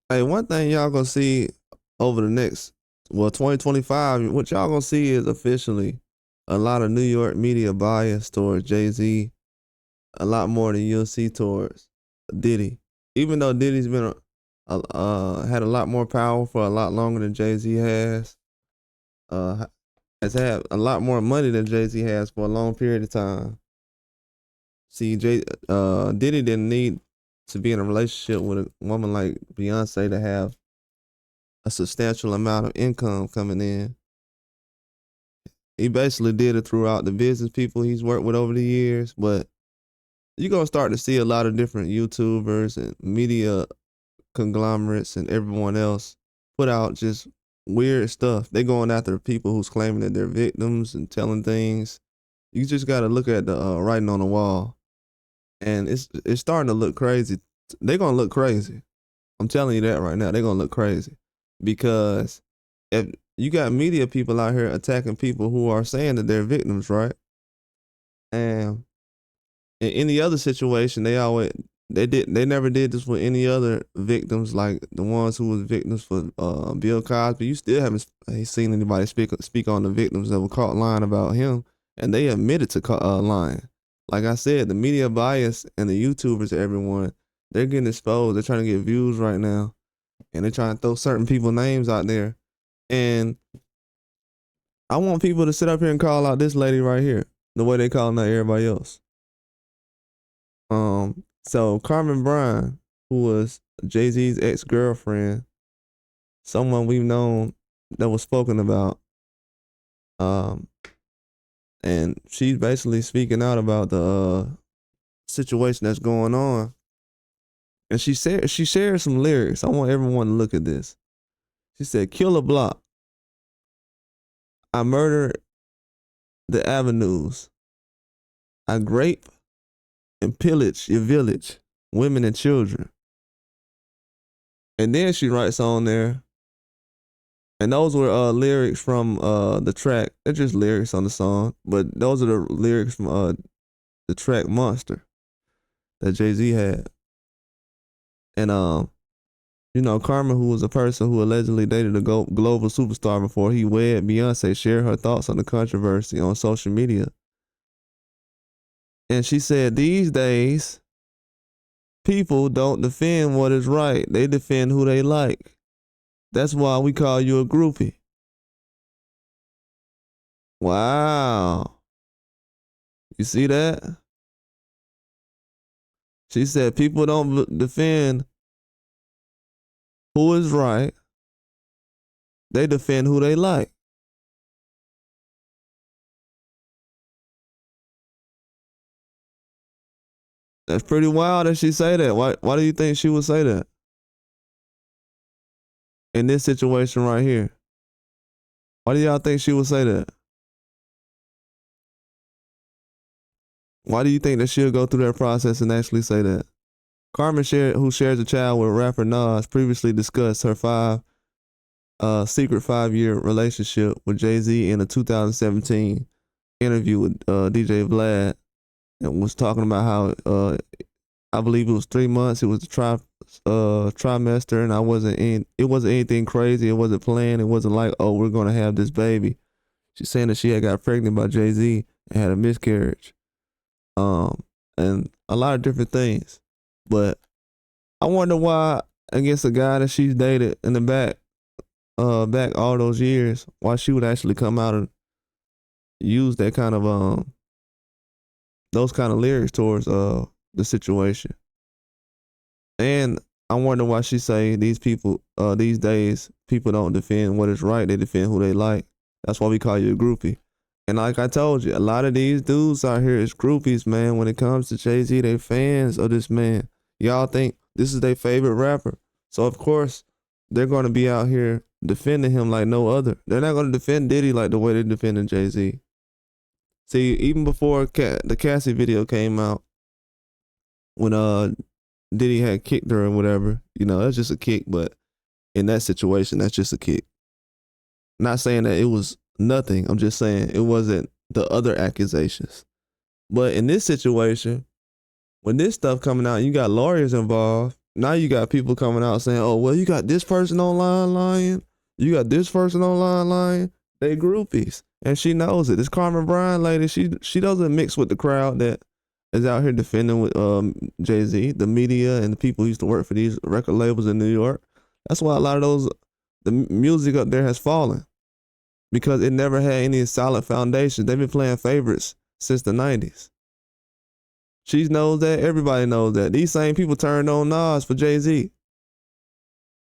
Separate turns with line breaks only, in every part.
Hey, one thing y'all gonna see over the next, well, 2025, what y'all gonna see is officially a lot of New York media bias towards Jay-Z, a lot more than you'll see towards Diddy. Even though Diddy's been had a lot more power for a lot longer than Jay-Z uh, has had a lot more money than Jay-Z has for a long period of time. See, Diddy didn't need to be in a relationship with a woman like Beyonce to have a substantial amount of income coming in. He basically did it throughout the business people he's worked with over the years, but you're gonna start to see a lot of different YouTubers and media conglomerates and everyone else put out just weird stuff. They going after people who's claiming that they're victims and telling things. You just got to look at the writing on the wall, and it's starting to look crazy. They're gonna look crazy. I'm telling you that right now. They're gonna look crazy because if you got media people out here attacking people who are saying that they're victims, right? And in any other situation, they never did this with any other victims like the ones who was victims for Bill Cosby. You still haven't seen anybody speak on the victims that were caught lying about him, and they admitted to lying. Like I said, the media bias and the YouTubers, everyone, they're getting exposed. They're trying to get views right now, and they're trying to throw certain people's names out there. And I want people to sit up here and call out this lady right here, the way they calling out everybody else. So Carmen Bryan, who was Jay-Z's ex-girlfriend, someone we've known that was spoken about, um, and she's basically speaking out about the situation that's going on. And she shared some lyrics. I want everyone to look at this. She said, "Kill a block. I murder the avenues. I grape and pillage your village, women and children." And then she writes on there, and those were lyrics from the track. They're just lyrics on the song, but those are the lyrics from the track Monster that Jay-Z had. And you know, Carmen, who was a person who allegedly dated a global superstar before he wed Beyonce, shared her thoughts on the controversy on social media. And she said, "These days, people don't defend what is right. They defend who they like. That's why we call you a groupie." Wow. You see that? She said people don't defend who is right. They defend who they like. That's pretty wild that she say that. Why do you think she would say that in this situation right here? Why do y'all think she would say that? Why do you think that she'll go through that process and actually say that? Carmen, who shares a child with rapper Nas, previously discussed her secret 5-year relationship with Jay-Z in a 2017 interview with DJ Vlad, and was talking about how I believe it was 3 months. It was a trimester, and it wasn't anything crazy. It wasn't planned. It wasn't like, oh, we're gonna have this baby. She's saying that she had got pregnant by Jay-Z and had a miscarriage, and a lot of different things. But I wonder why, against a guy that she's dated in the back all those years, why she would actually come out and use that kind of those kind of lyrics towards the situation. And I wonder why she say these days people don't defend what is right, they defend who they like. That's why we call you a groupie. And like I told you, a lot of these dudes out here is groupies, man. When it comes to Jay-Z, they fans of this man. Y'all think this is their favorite rapper. So of course, they're gonna be out here defending him like no other. They're not gonna defend Diddy like the way they're defending Jay-Z. See, even before the Cassie video came out, when Diddy had kicked her or whatever, you know, that's just a kick, but in that situation, that's just a kick. Not saying that it was nothing. I'm just saying it wasn't the other accusations. But in this situation, when this stuff coming out, you got lawyers involved. Now you got people coming out saying, "Oh, well, you got this person online lying. You got this person online lying." They groupies, and she knows it. This Carmen Bryan lady, she doesn't mix with the crowd that is out here defending with Jay-Z, the media, and the people who used to work for these record labels in New York. That's why a lot of the music up there has fallen, because it never had any solid foundation. They've been playing favorites since the 90s. She knows that. Everybody knows that. These same people turned on Nas for Jay-Z.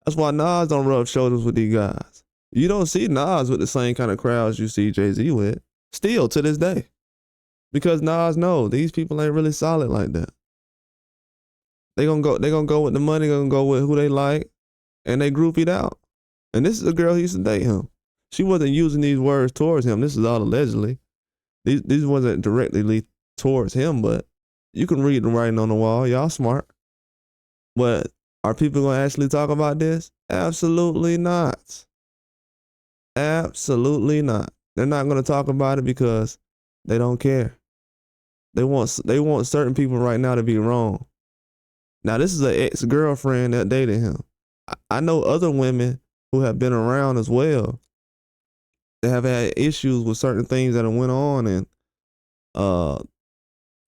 That's why Nas don't rub shoulders with these guys. You don't see Nas with the same kind of crowds you see Jay-Z with, still to this day. Because Nas knows these people ain't really solid like that. They gonna go with the money, gonna go with who they like, and they groupied out. And this is a girl who used to date him. She wasn't using these words towards him. This is all allegedly. These wasn't directly towards him, but you can read the writing on the wall. Y'all smart. But are people going to actually talk about this? Absolutely not. Absolutely not. They're not going to talk about it because they don't care. They want certain people right now to be wrong. Now, this is an ex-girlfriend that dated him. I know other women who have been around as well that have had issues with certain things that went on, and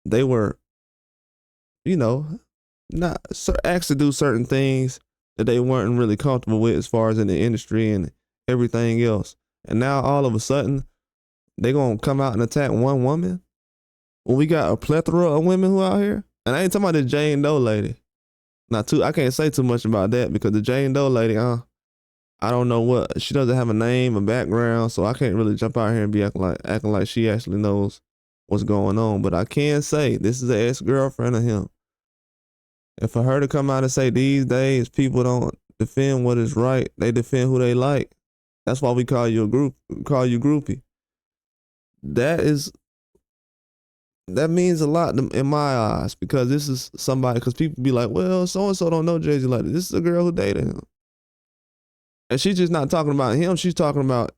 they were, not asked to do certain things that they weren't really comfortable with as far as in the industry and everything else. And now all of a sudden, they gonna come out and attack one woman when we got a plethora of women who out here. And I ain't talking about the Jane Doe lady. I can't say too much about that because the Jane Doe lady, I don't know what, she doesn't have a name, a background, so I can't really jump out here and be acting like she actually knows what's going on. But I can say this is an ex-girlfriend of him. And for her to come out and say these days people don't defend what is right, they defend who they like. That's why we call you groupie. That means a lot in my eyes, because this is somebody, because people be like, well, so-and-so don't know Jay-Z like this. This is a girl who dated him. And she's just not talking about him. She's talking about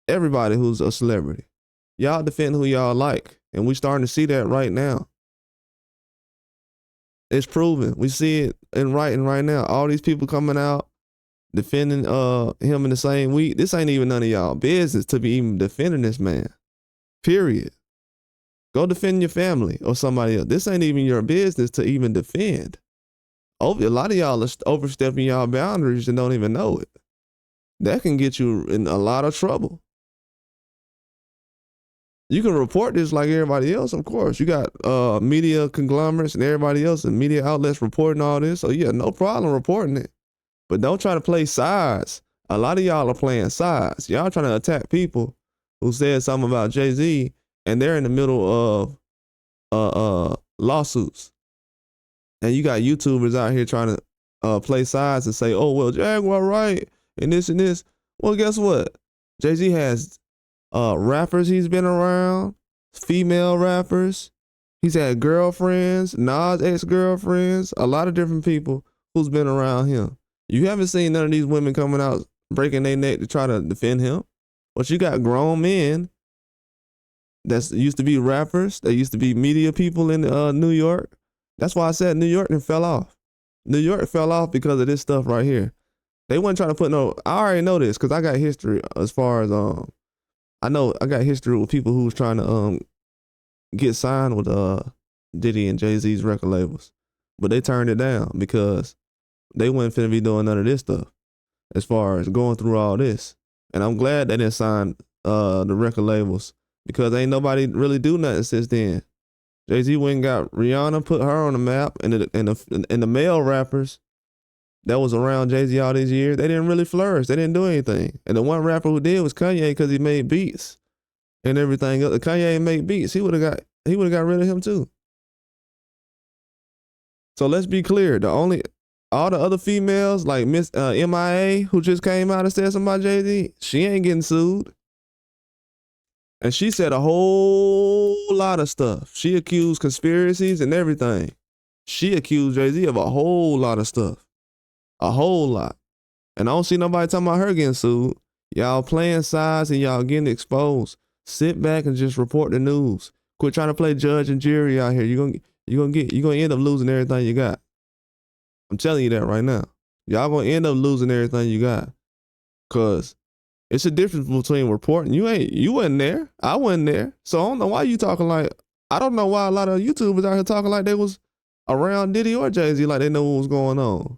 everybody who's a celebrity. Y'all defend who y'all like. And we starting to see that right now. It's proven. We see it in writing right now. All these people coming out defending him in the same week. This ain't even none of y'all business to be even defending this man. Period. Go defend your family or somebody else. This ain't even your business to even defend. A lot of y'all are overstepping y'all boundaries and don't even know it. That can get you in a lot of trouble. You can report this like everybody else, of course. You got media conglomerates and everybody else and media outlets reporting all this. So yeah, no problem reporting it. But don't try to play sides. A lot of y'all are playing sides. Y'all trying to attack people who said something about Jay-Z and they're in the middle of lawsuits. And you got YouTubers out here trying to play sides and say, oh, well, Jaguar right, and this and this. Well, guess what? Jay-Z has rappers he's been around, female rappers. He's had girlfriends, Nas ex-girlfriends, a lot of different people who's been around him. You haven't seen none of these women coming out breaking their neck to try to defend him. But you got grown men that used to be rappers, that used to be media people in New York. That's why I said New York then fell off. New York fell off because of this stuff right here. They wasn't trying to put I already know this because I got history as far as, I know I got history with people who was trying to get signed with Diddy and Jay-Z's record labels. But they turned it down because they wasn't finna be doing none of this stuff as far as going through all this. And I'm glad they didn't sign the record labels because ain't nobody really do nothing since then. Jay-Z went and got Rihanna, put her on the map, and the male rappers that was around Jay-Z all these years, they didn't really flourish. They didn't do anything. And the one rapper who did was Kanye because he made beats and everything else. If Kanye ain't made beats, he would have got rid of him too. So let's be clear. All the other females like Miss MIA who just came out and said something about Jay-Z, she ain't getting sued. And she said a whole lot of stuff. She accused conspiracies and everything. She accused Jay-Z of a whole lot of stuff. A whole lot. And I don't see nobody talking about her getting sued. Y'all playing sides and y'all getting exposed. Sit back and just report the news. Quit trying to play judge and jury out here. You're gonna end up losing everything you got. I'm telling you that right now. Y'all gonna end up losing everything you got. Cause it's a difference between reporting. You wasn't there. I wasn't there. So I don't know why you talking like, I don't know why a lot of YouTubers out here talking like they was around Diddy or Jay-Z, like they know what was going on.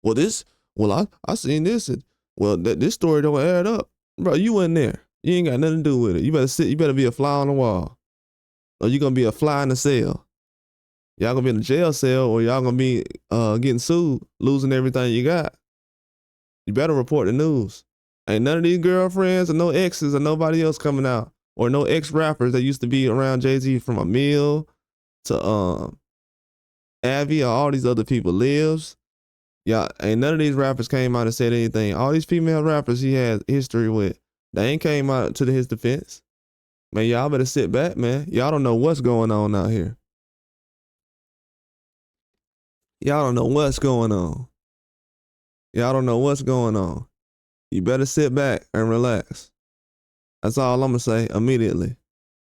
I seen this, and this story don't add up. Bro, you wasn't there. You ain't got nothing to do with it. You better be a fly on the wall. Or you gonna be a fly in the cell. Y'all gonna be in a jail cell, or y'all gonna be getting sued, losing everything you got. You better report the news. Ain't none of these girlfriends or no exes or nobody else coming out, or no ex-rappers that used to be around Jay-Z, from Emil to Abby or all these other people, Lives. Yeah, ain't none of these rappers came out and said anything. All these female rappers he had history with, they ain't came out to his defense. Man, y'all better sit back, man. Y'all don't know what's going on out here. Y'all don't know what's going on. Y'all don't know what's going on. You better sit back and relax. That's all I'm gonna say immediately.